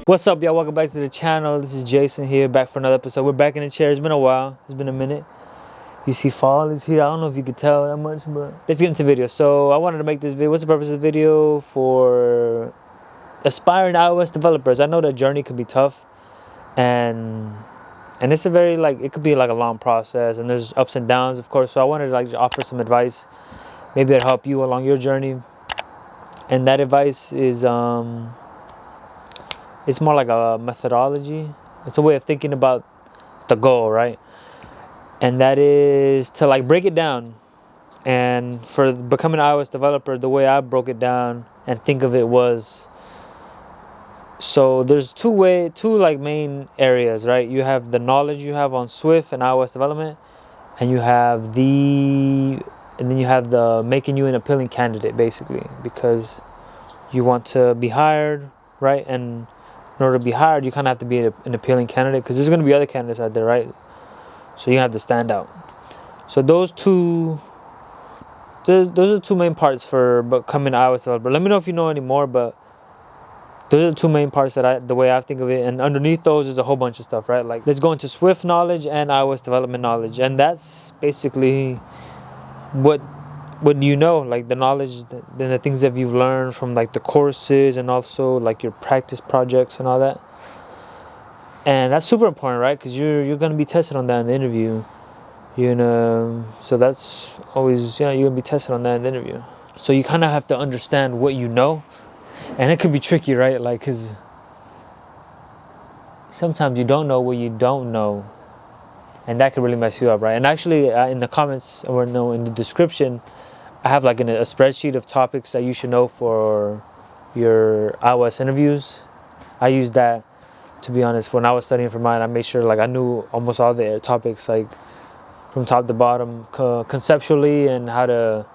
What's up, y'all? Welcome back to the channel. This is Jason here, back for another episode. We're back in the chair. It's been a while. It's been a minute. You see fall is here. I don't know if you could tell that much, but let's get into the video. So I wanted to make this video. What's the purpose of the video? For aspiring iOS developers. I know that journey can be tough, and it's a very, it could be like a long process, and there's ups and downs, of course. So I wanted to offer some advice. Maybe it'll help you along your journey. And that advice is it's more like a methodology. It's a way of thinking about the goal, right? And that is to break it down. And for becoming an iOS developer, the way I broke it down and think of it was, so there's two main areas, right? You have the knowledge you have on Swift and iOS development, and you have the making you an appealing candidate, basically, because you want to be hired, right? And in order to be hired, you kind of have to be an appealing candidate, because there's going to be other candidates out there, right? So you have to stand out. So those are the two main parts for becoming an iOS developer. Let me know if you know any more, but those are the two main parts the way I think of it. And underneath those is a whole bunch of stuff, right? Like, let's go into Swift knowledge and iOS development knowledge. And that's basically what do you know, like the knowledge, then the things that you've learned from the courses, and also your practice projects and all that. And that's super important, right? Because you're going to be tested on that in the interview, so that's always, you're going to be tested on that in the interview. So you kind of have to understand what you know, and it could be tricky, right? Because sometimes you don't know what you don't know, and that could really mess you up, right? And actually, in the comments, or no, in the description, I have a spreadsheet of topics that you should know for your iOS interviews. I use that, to be honest. When I was studying for mine, I made sure I knew almost all the topics, from top to bottom, conceptually, and how to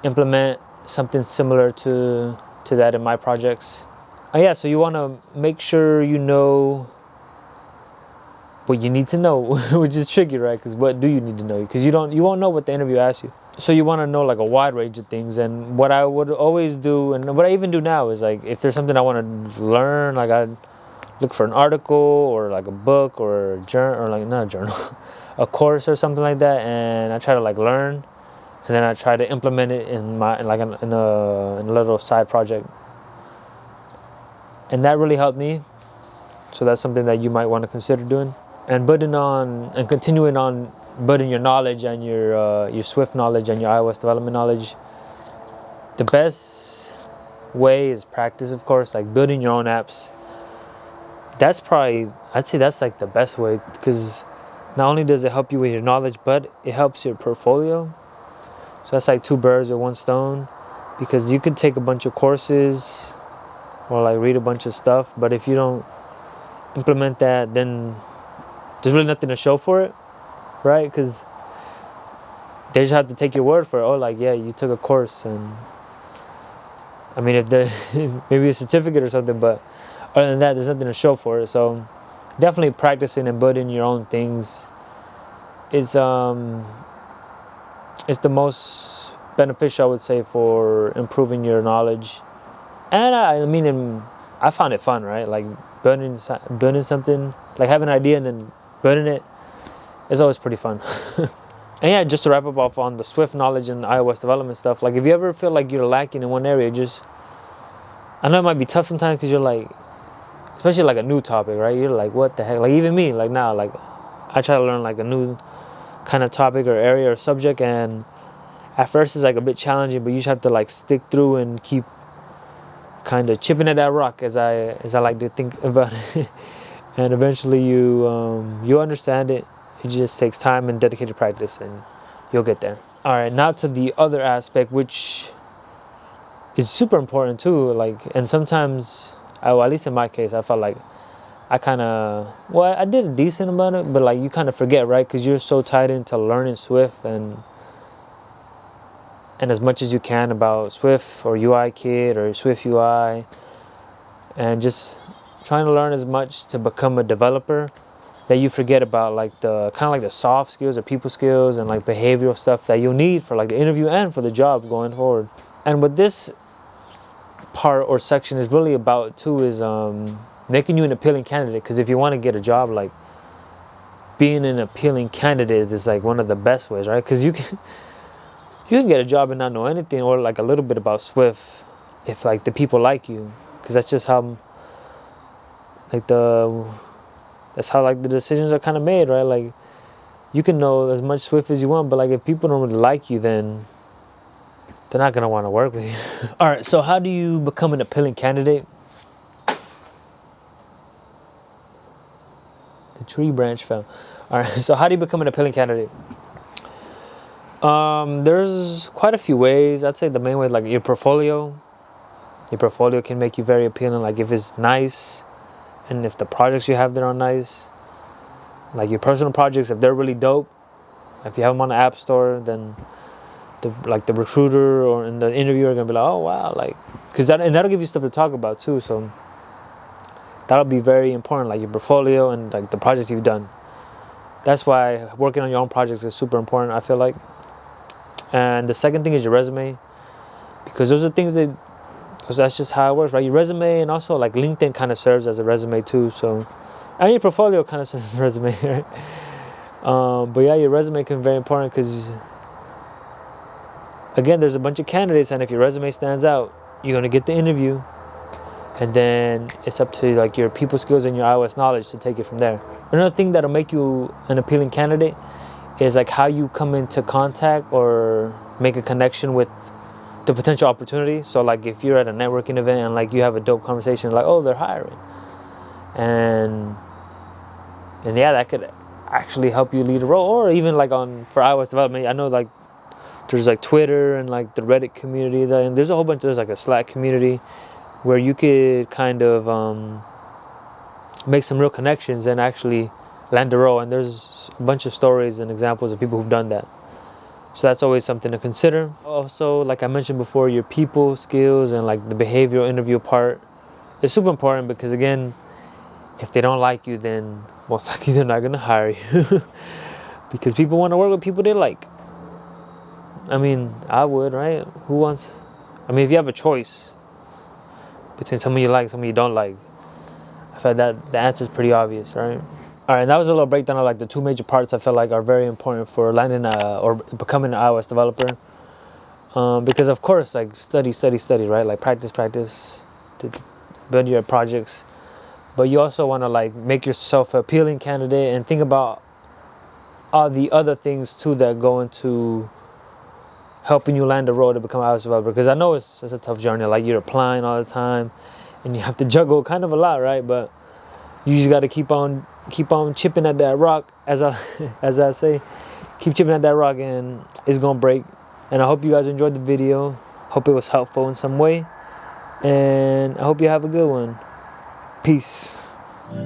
implement something similar to that in my projects. So you want to make sure you know what you need to know, which is tricky, right? Because what do you need to know? Because you won't know what the interview asks you. So you want to know a wide range of things. And what I would always do, and what I even do now, is if there's something I want to learn, I look for an article or a book or a journal, or not a journal, a course or something like that, and I try to learn, and then I try to implement it in a little side project. And that really helped me. So that's something that you might want to consider doing. And continuing on building your knowledge and your Swift knowledge and your iOS development knowledge. The best way is practice, of course, building your own apps. I'd say that's the best way, because not only does it help you with your knowledge, but it helps your portfolio. So that's two birds with one stone, because you could take a bunch of courses or read a bunch of stuff, but if you don't implement that, then there's really nothing to show for it, right? Because they just have to take your word for it. You took a course, and if maybe a certificate or something, but other than that, there's nothing to show for it. So definitely practicing and building your own things is it's the most beneficial, I would say, for improving your knowledge. And I found it fun, right? Building something, having an idea and then building it is always pretty fun. And just to wrap up off on the Swift knowledge and iOS development stuff, if you ever feel you're lacking in one area, I know it might be tough sometimes, because you're especially a new topic, right? You're what the heck? Even me, now, I try to learn a new kind of topic or area or subject, and at first it's a bit challenging, but you just have to stick through and keep kind of chipping at that rock, as I like to think about it. And eventually you understand it. It just takes time and dedicated practice, and you'll get there. All right, now to the other aspect, which is super important too. And sometimes, at least in my case, I felt I did a decent amount of it, but you kind of forget, right? Because you're so tied into learning Swift and as much as you can about Swift or UI Kit or Swift UI, and just trying to learn as much to become a developer, that you forget about the kind of the soft skills or people skills and behavioral stuff that you'll need for the interview and for the job going forward. And what this part or section is really about too is making you an appealing candidate. Because if you want to get a job, like being an appealing candidate is like one of the best ways, right? Because you can get a job and not know anything or like a little bit about Swift if like the people like you, because that's just how like that's how like the decisions are kind of made, right? Like you can know as much Swift as you want, but like if people don't really like you, then they're not gonna want to work with you. All right, so how do you become an appealing candidate? The tree branch fell. All right, so how do you become an appealing candidate? There's quite a few ways. I'd say the main way is like your portfolio. Your portfolio can make you very appealing. Like if it's nice, and if the projects you have there are nice, like your personal projects, if they're really dope, if you have them on the App Store, then the recruiter or in the interviewer are gonna be like, oh wow, like, because that'll give you stuff to talk about too. So that'll be very important, like your portfolio and like the projects you've done. That's why working on your own projects is super important, I feel like. And the second thing is your resume, because those are things because that's just how it works, right? Your resume, and also like LinkedIn kind of serves as a resume too. So, and your portfolio kind of serves as a resume, right? But yeah, your resume can be very important because, again, there's a bunch of candidates, and if your resume stands out, you're gonna get the interview. And then it's up to like your people skills and your iOS knowledge to take it from there. Another thing that'll make you an appealing candidate is like how you come into contact or make a connection with the potential opportunity. So like if you're at a networking event and like you have a dope conversation, like, oh, they're hiring, and yeah, that could actually help you lead a role. Or even like for iOS development, I know like there's like Twitter and like the Reddit community, and there's a whole bunch. There's like a Slack community where you could kind of make some real connections and actually land a role. And there's a bunch of stories and examples of people who've done that. So that's always something to consider. Also, like I mentioned before, your people skills and like the behavioral interview part is super important, because again, if they don't like you, then most likely they're not going to hire you. Because people want to work with people they like. I mean, I would, right? Who wants... I mean, if you have a choice between someone you like, someone you don't like, I feel that the answer is pretty obvious, right? All right, and that was a little breakdown of like the two major parts I feel like are very important for landing or becoming an iOS developer. Because of course, like study, right? Like practice to build your projects. But you also want to like make yourself an appealing candidate and think about all the other things too that go into helping you land a role to become an iOS developer. Because I know it's a tough journey. Like you're applying all the time, and you have to juggle kind of a lot, right? But you just got to keep on chipping at that rock, as I say, keep chipping at that rock, and it's gonna break. And I hope you guys enjoyed the video. Hope it was helpful in some way, and I hope you have a good one. Peace.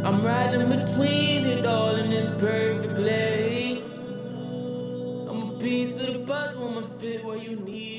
I'm riding between it all in this perfect play. I'm a piece of the buzz, woman fit where you need.